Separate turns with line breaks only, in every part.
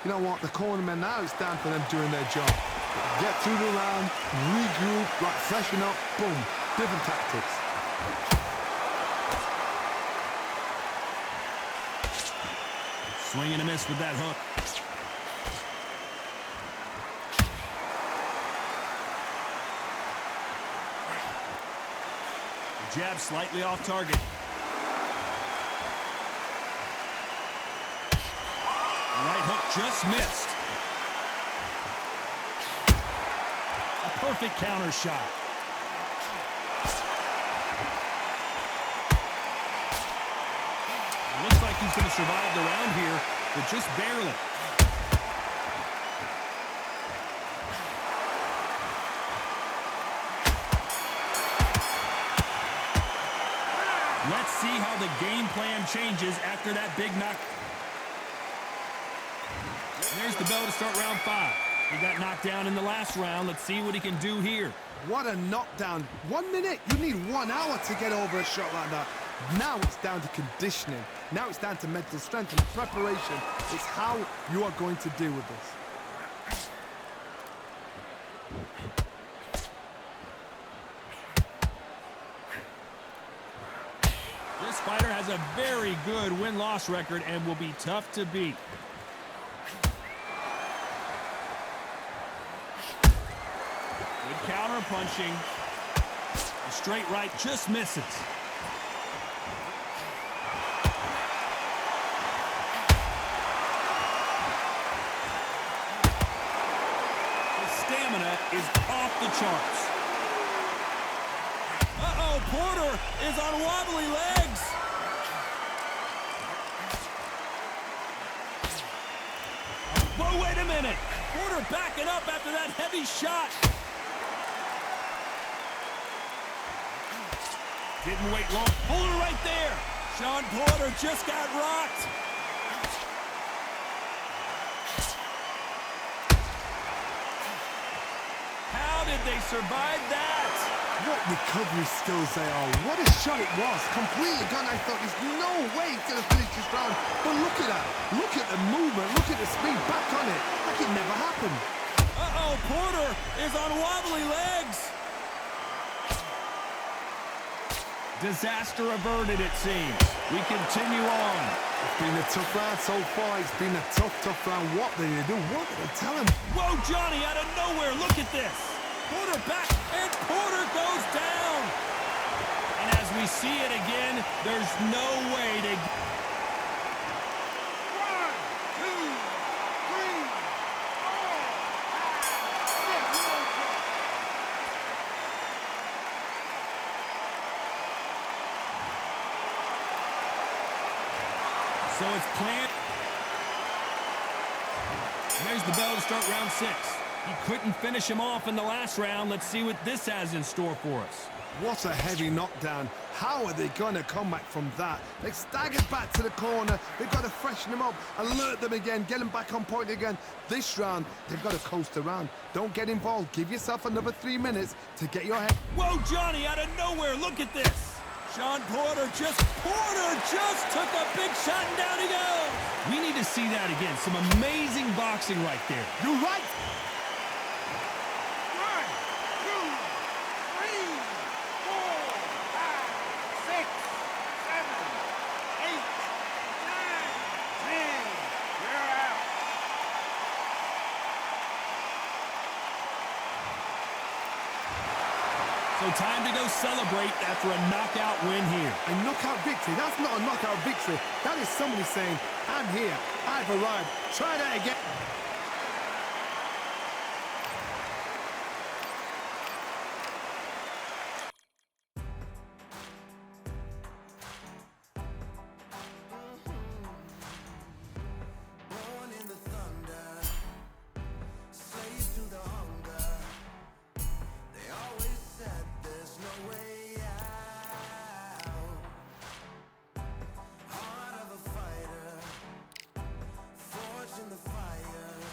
You know what? The cornermen now, it's down to them doing their job. Get through the round, regroup, right, freshen up, boom. Different tactics.
Swing and a miss with that hook. The jab slightly off target. Right hook just missed. A perfect counter shot. Looks like he's going to survive the round here, but just barely. Let's see how the game plan changes after that big knock. There's the bell to start round 5. He got knocked down in the last round. Let's see what he can do here.
What a knockdown. 1 minute. You need 1 hour to get over a shot like that. Now it's down to conditioning. Now it's down to mental strength and preparation. It's how you are going to deal with this.
This fighter has a very good win-loss record and will be tough to beat. Good counter punching. A straight right just misses. His stamina is off the charts. Uh-oh, Porter is on wobbly legs. Whoa, wait a minute. Porter backing up after that heavy shot. Didn't wait long. Porter right there. Sean Porter just got rocked. How did they survive that?
What recovery skills they are. What a shot it was. Completely gone. I thought there's no way he's going to finish this round. But look at that. Look at the movement. Look at the speed. Back on it. Like it never happened.
Uh-oh, Porter is on wobbly legs. Disaster averted, it seems. We continue on.
It's been a tough round so far. It's been a tough round. What did they do? What did they tell him?
Whoa, Johnny, out of nowhere. Look at this. Porter back, and Porter goes down. And as we see it again, there's no way to... 1, 2, 3, 4, 5, 6. So it's planned. There's the bell to start round 6. He couldn't finish him off in the last round. Let's see what this has in store for us.
What a heavy knockdown. How are they going to come back from that? They staggered back to the corner. They've got to freshen them up, alert them again, get them back on point again. This round, they've got to coast around. Don't get involved. Give yourself another 3 minutes to get your head.
Whoa, Johnny, out of nowhere. Look at this. Sean Porter just took a big shot and down he goes. We need to see that again. Some amazing boxing right there.
You're right.
1, 2, 3, 4, 5, 6, 7, 8, 9, 10. You're out.
So time to go celebrate after a knockout win here.
A knockout victory. That's not a knockout victory. That is somebody saying, I'm here. I've arrived. Try that again.
in the fire.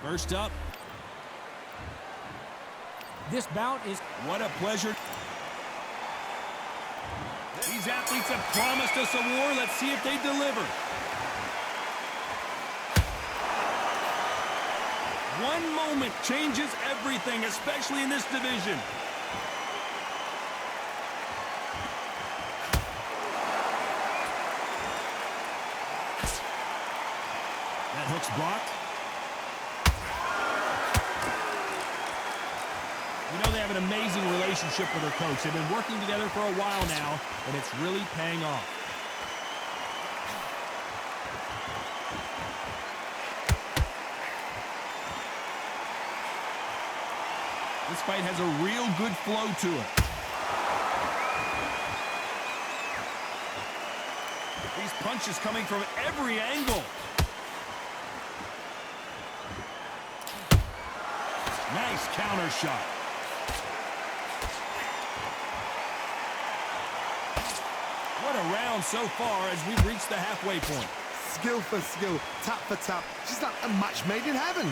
First up.
This bout is...
What a pleasure. These athletes have promised us a war. Let's see if they deliver. One moment changes everything, especially in this division. That hook's blocked. You know, they have an amazing relationship with their coach. They've been working together for a while now, and it's really paying off. This fight has a real good flow to it. These punches coming from every angle. Nice counter shot. What a round so far as we've reached the halfway point.
Skill for skill, tap for tap. Just like a match made in heaven.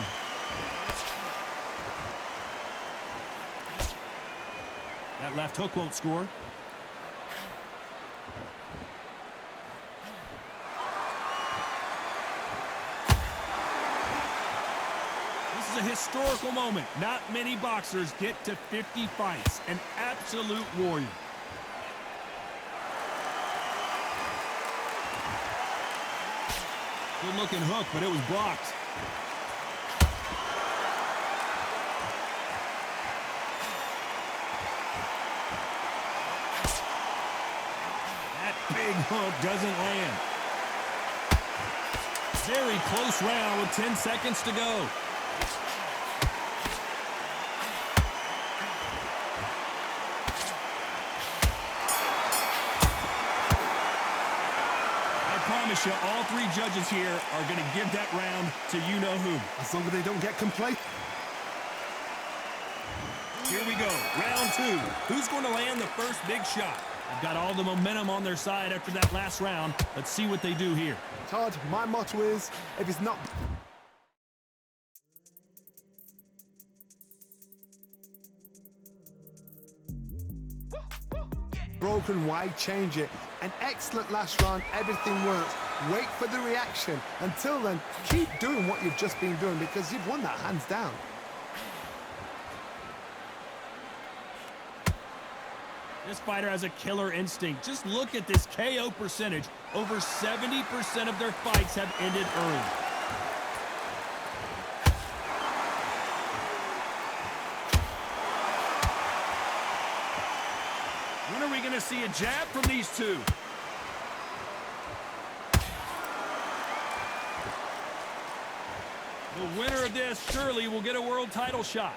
That left hook won't score. This is a historical moment. Not many boxers get to 50 fights. An absolute warrior. Good-looking hook, but it was blocked. That big hook doesn't land. Very close round with 10 seconds to go. I promise you, all three judges here are going to give that round to you-know-who.
As long as they don't get complacent.
Here we go, round two. Who's going to land the first big shot? They've got all the momentum on their side after that last round. Let's see what they do here.
Todd, my motto is, if it's not... broken, why change it? An excellent last round, everything works. Wait for the reaction. Until then, keep doing what you've just been doing because you've won that hands down.
This fighter has a killer instinct. Just look at this KO percentage. Over 70% of their fights have ended early. When are we going to see a jab from these two? The winner of this surely will get a world title shot.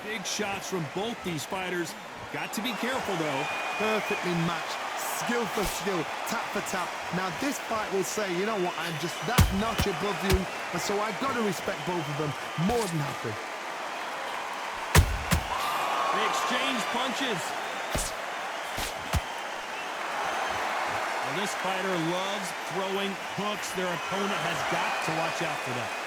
Big shots from both these fighters. Got to be careful, though.
Perfectly matched. Skill for skill, tap for tap. Now this fight will say, you know what, I'm just that notch above you, and so I've got to respect both of them. More than happy.
They exchange punches. Well, this fighter loves throwing hooks. Their opponent has got to watch out for that.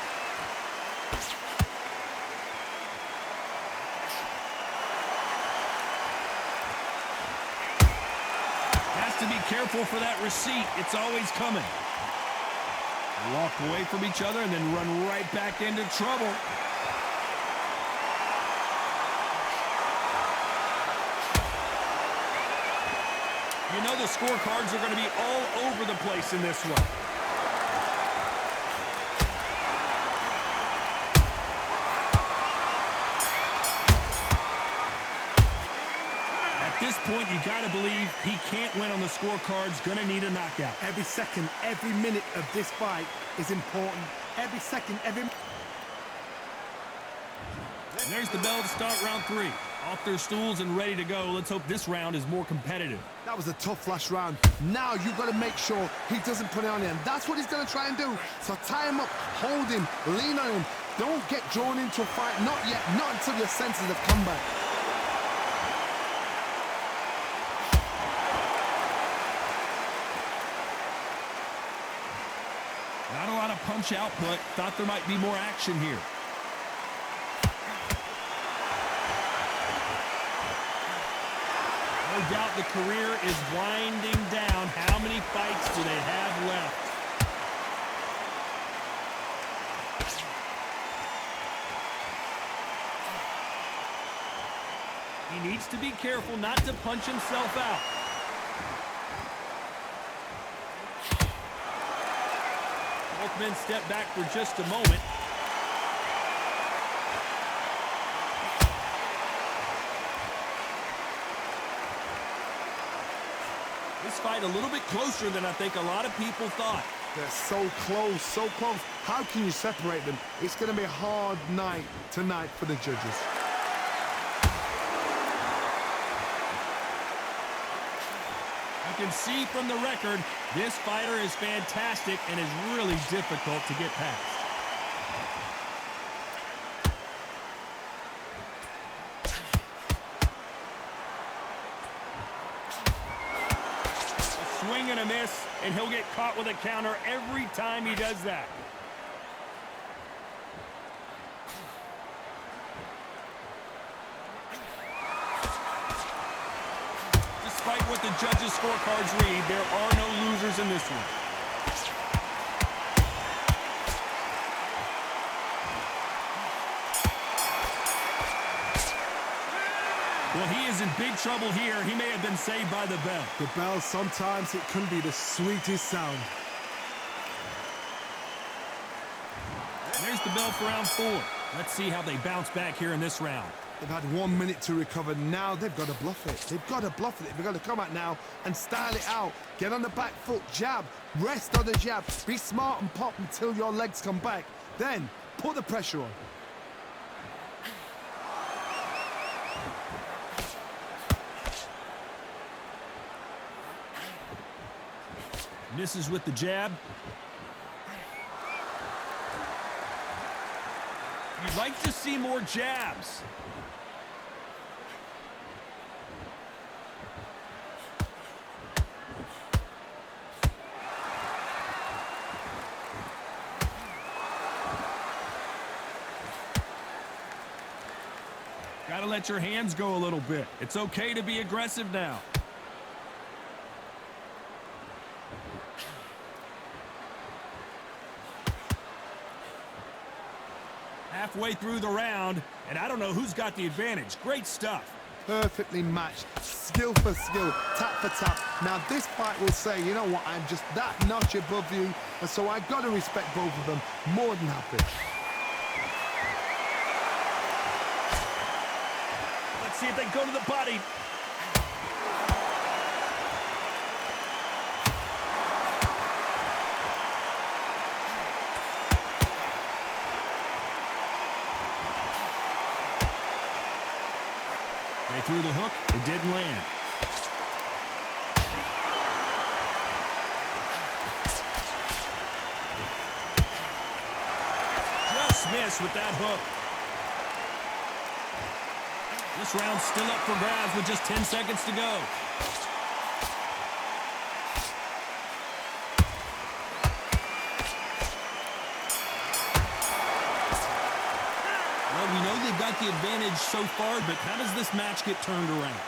To be careful for that receipt. It's always coming. They walk away from each other and then run right back into trouble. You know the scorecards are going to be all over the place in this one. At this point, you got to believe he can't win on the scorecards. Going to need a knockout.
Every second, every minute of this fight is important. Every second, every...
And there's the bell to start round three. Off their stools and ready to go. Let's hope this round is more competitive.
That was a tough last round. Now you've got to make sure he doesn't put it on him. That's what he's going to try and do. So tie him up, hold him, lean on him. Don't get drawn into a fight. Not yet. Not until your senses have come back.
Not a lot of punch output. Thought there might be more action here. No doubt the career is winding down. How many fights do they have left? He needs to be careful not to punch himself out. Both men step back for just a moment. This fight a little bit closer than I think a lot of people thought.
They're so close, so close. How can you separate them? It's going to be a hard night tonight for the judges.
You can see from the record, this fighter is fantastic and is really difficult to get past. A swing and a miss, and he'll get caught with a counter every time he does that. Despite what the judges' scorecards read, there are no losers in this one. Well, he is in big trouble here. He may have been saved by the bell.
The bell, sometimes it can be the sweetest sound.
There's the bell for round 4. Let's see how they bounce back here in this round.
They've had 1 minute to recover. Now they've got to bluff it. They've got to bluff it. They've got to come out now and style it out. Get on the back foot, jab, rest on the jab. Be smart and pop until your legs come back. Then put the pressure on.
Misses with the jab. You'd like to see more jabs. Gotta let your hands go a little bit. It's okay to be aggressive now. Halfway through the round, and I don't know who's got the advantage. Great stuff.
Perfectly matched, skill for skill, tap for tap. Now this fight will say, you know what, I'm just that notch above you, and so I got to respect both of them. More than happy.
Let's see if they go to the body. They threw the hook, it didn't land. Just missed with that hook. This round's still up for grabs with just 10 seconds to go. Well, we know they've got the advantage so far, but how does this match get turned around?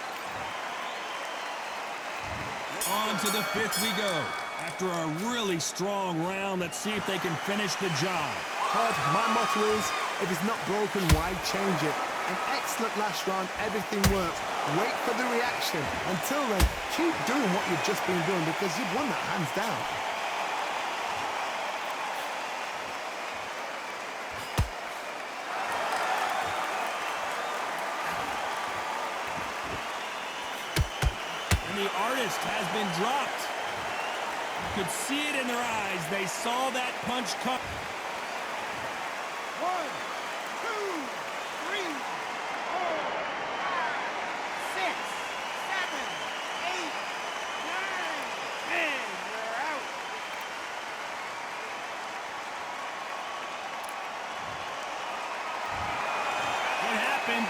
On to the 5th we go. After a really strong round, let's see if they can finish the job.
Todd, my motto is, if it's not broken, why change it? An excellent last round, everything works. Wait for the reaction. Until then, keep doing what you've just been doing because you've won that hands down.
And the artist has been dropped. You could see it in their eyes. They saw that punch come.
1, 2, 3, 4, 5, 6, 7, 8, 9, 10. You're out.
What happened?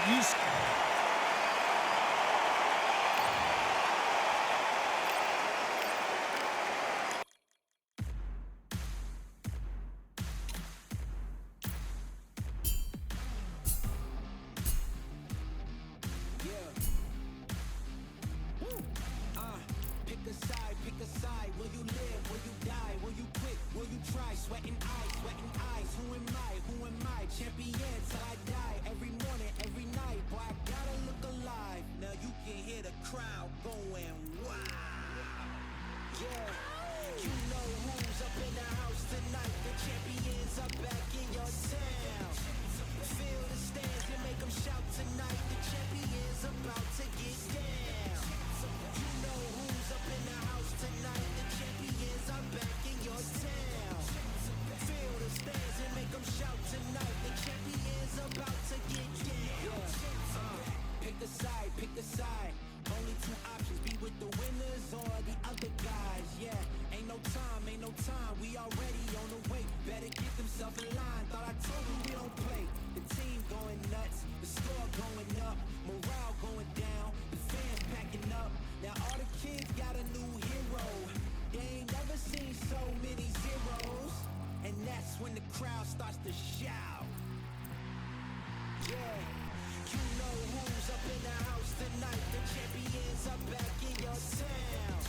crowd starts to shout. Yeah, you know who's up in the house tonight. The champions are back in your town.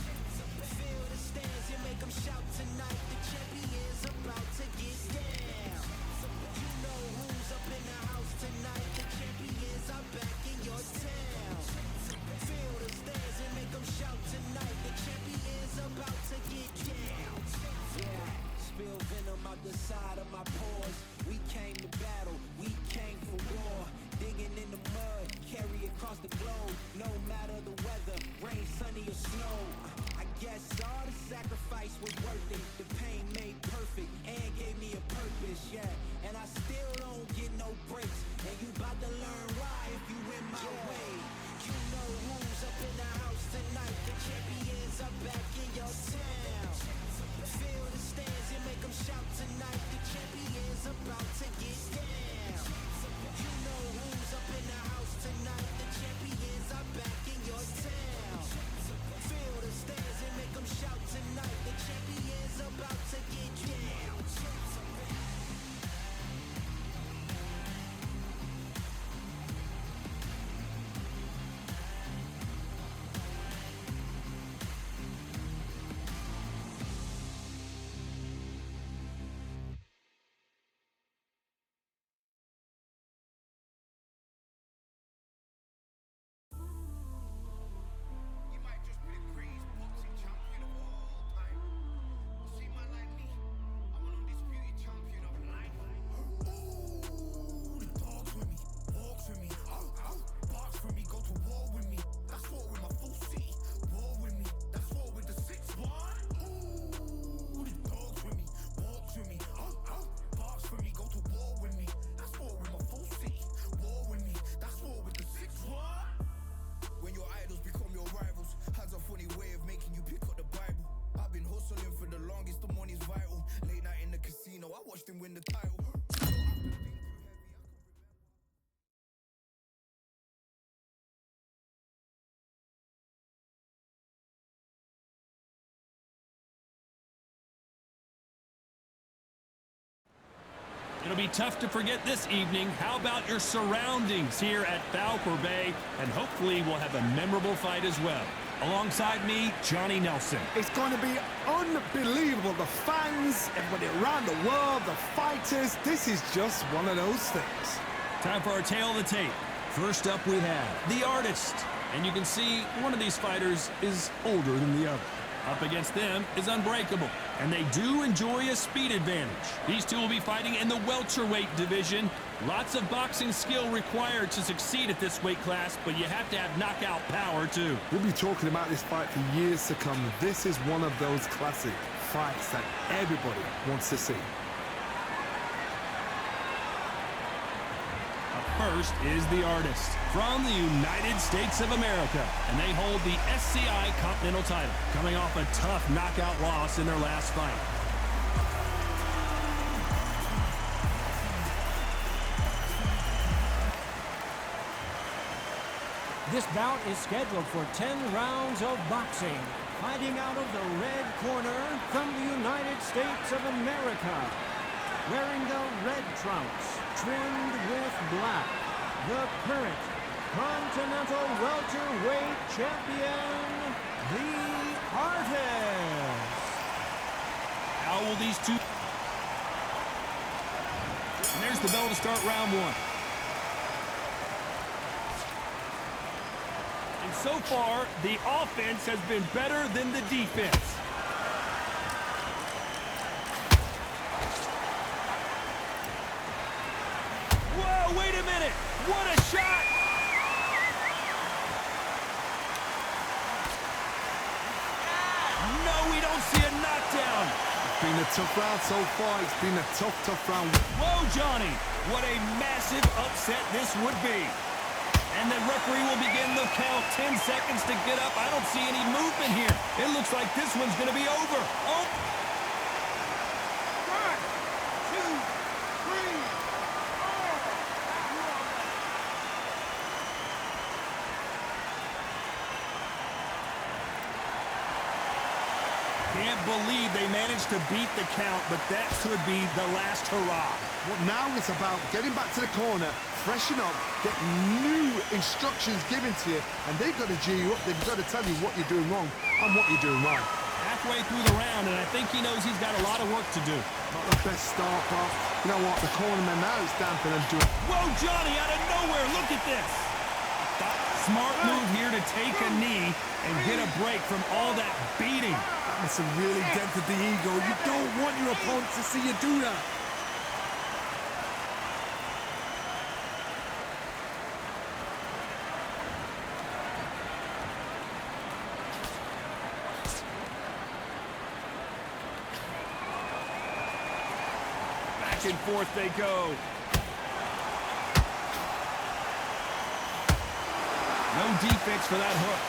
Feel the stands and make them shout tonight. The champions about to get down. You know who's up in the house tonight. The champions are back in your town. Feel the stands and make them shout tonight. The champions about to get down. Yeah, spill venom out the side of my pores. We came to battle, we came for war. Digging in the mud, carry across the globe. No matter the weather, rain, sunny or snow. I guess all the sacrifice was worth it. The pain made perfect and gave me a purpose, yeah. And I still don't get no breaks. And you bout to learn why if you in my way. You know who's up in the house tonight. The champions are back in your town. Feel the stands and make them shout tonight. The champions about to get down. You know who's up in the house tonight. The champions are back in your town. Feel the stands and make them shout tonight. The champions about to get down.
You might just be the greatest boxing champion of all time. See, man like me, I'm an undisputed champion of life. Ooh, the dogs with me, walks with me, barks for me, go to war with me. That's war with my full city. War with me, that's war with the 6-1. Ooh, the dogs with me, walks with me, barks for me, go to war with me. That's war with my full city. War with me, that's war with the 6-1. When your idols become your rivals, has a funny way of making you pick up the Bible. I've been hustling for the longest, the money's vital. Late night in the casino, I watched him win the title.
It'll be tough to forget this evening. How about your surroundings here at Valcour Bay? And hopefully we'll have a memorable fight as well. Alongside me, Johnny Nelson.
It's going to be unbelievable. The fans, everybody around the world, the fighters. This is just one of those things.
Time for our tail of the tape. First up we have the artist. And you can see one of these fighters is older than the other. Up against them is Unbreakable, and they do enjoy a speed advantage. These two will be fighting in the welterweight division. Lots of boxing skill required to succeed at this weight class, but you have to have knockout power too.
We'll be talking about this fight for years to come. This is one of those classic fights that everybody wants to see.
Up first is the artist from the United States of America, and they hold the SCI Continental title, coming off a tough knockout loss in their last fight.
This bout is scheduled for 10 rounds of boxing. Fighting out of the red corner from the United States of America. Wearing the red trunks, trimmed with black. The current Continental welterweight champion, the artist.
How will these two... And there's the bell to start round one. And so far, the offense has been better than the defense. Whoa, wait a minute! What a shot! No, we don't see a knockdown.
It's been a tough round so far. It's been a tough round.
Whoa, Johnny! What a massive upset this would be. And the referee will begin the count. 10 seconds to get up. I don't see any movement here. It looks like this one's going to be over. Oh!
1, 2, 3, 4.
Can't can't believe they managed to beat the count, but that could be the last hurrah.
Well, now it's about getting back to the corner, freshen up, get new instructions given to you, and they've got to G you up. They've got to tell you what you're doing wrong and what you're doing right.
Halfway through the round, and I think he knows he's got a lot of work to do.
Not the best start, but you know what? The cornerman now is down for them doing.
Whoa, Johnny, out of nowhere, look at this. Smart move here to take a knee and get a break from all that beating.
That must have really dented the ego. You don't want your opponent to see you do that.
Back and forth they go. No defense for that hook.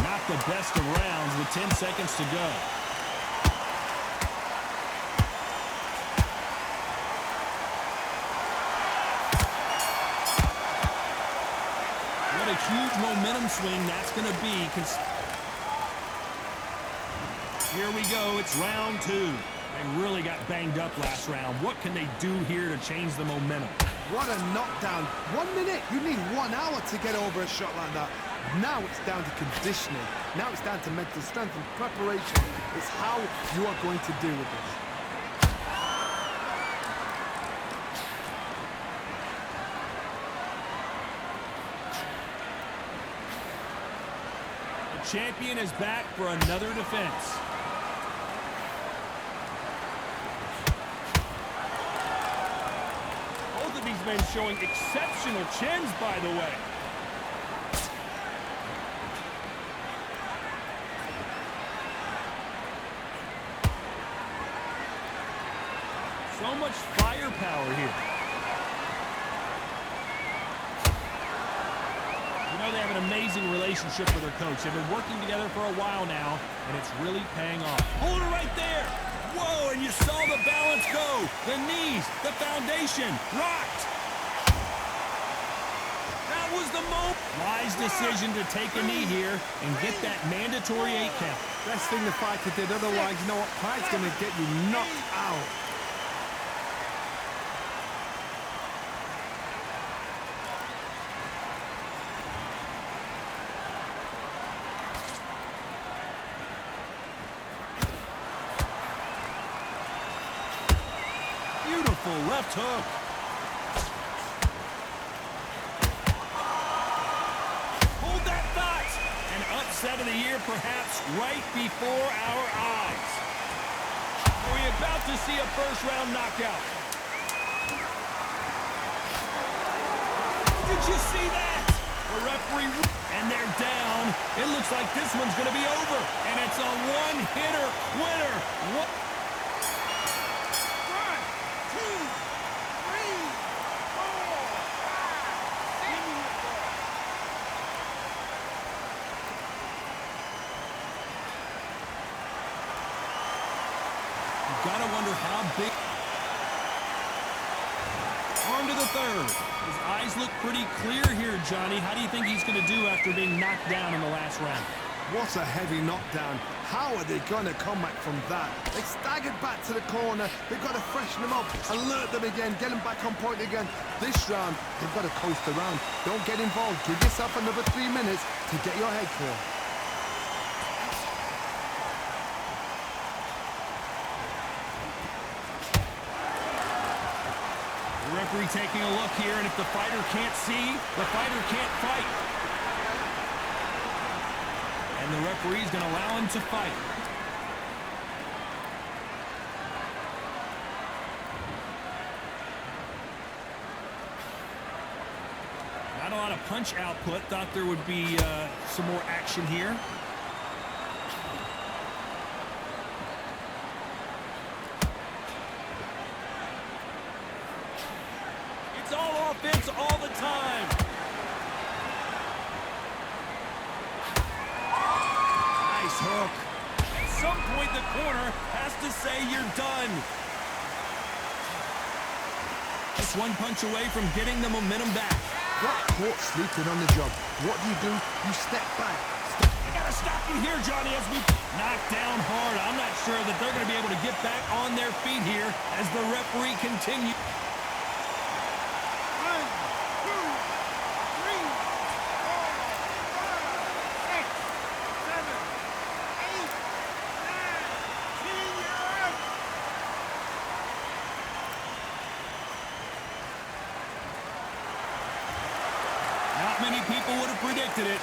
Not the best of rounds with 10 seconds to go. What a huge momentum swing that's going to be. Here we go. It's round 2. They really got banged up last round. What can they do here to change the momentum?
What a knockdown. 1 minute. You need 1 hour to get over a shot like that. Now it's down to conditioning. Now it's down to mental strength and preparation. It's how you are going to deal with this.
The champion is back for another defense. These men showing exceptional chins, by the way. So much firepower here. You know, they have an amazing relationship with their coach. They've been working together for a while now, and it's really paying off. Hold it right there. Whoa, and you saw the balance go. The knees, the foundation, rocked. That was the moment. Wise decision to take a knee here and get that mandatory 8 count.
Best thing the fighter did. Otherwise, you know what? Pride's going to get you knocked out.
Beautiful left hook. Hold that thought. An upset of the year, perhaps, right before our eyes. Are we about to see a first-round knockout? Did you see that? The referee, and they're down. It looks like this one's going to be over, and it's a one-hitter winner. What? Gotta wonder how big. On to the third. His eyes look pretty clear here, Johnny. How do you think he's going to do after being knocked down in the last round?
What a heavy knockdown. How are they going to come back from that? They staggered back to the corner. They've got to freshen them up, alert them again, get them back on point again. This round, they've got to coast around. Don't get involved. Give yourself another 3 minutes to get your head clear.
Referee taking a look here, and if the fighter can't see, the fighter can't fight. And the referee's going to allow him to fight. Not a lot of punch output. Thought there would be some more action here. All offense all the time. Nice hook. At some point, the corner has to say you're done. Just one punch away from getting the momentum back.
Got caught sleeping on the job. What do? You step back.
to stop you here, Johnny, as we knock down hard. I'm not sure that they're going to be able to get back on their feet here as the referee continues.
1, 2, 3, 4, 5, 6, 7, 8, 9, 10, you're out.
Not many people would have predicted it,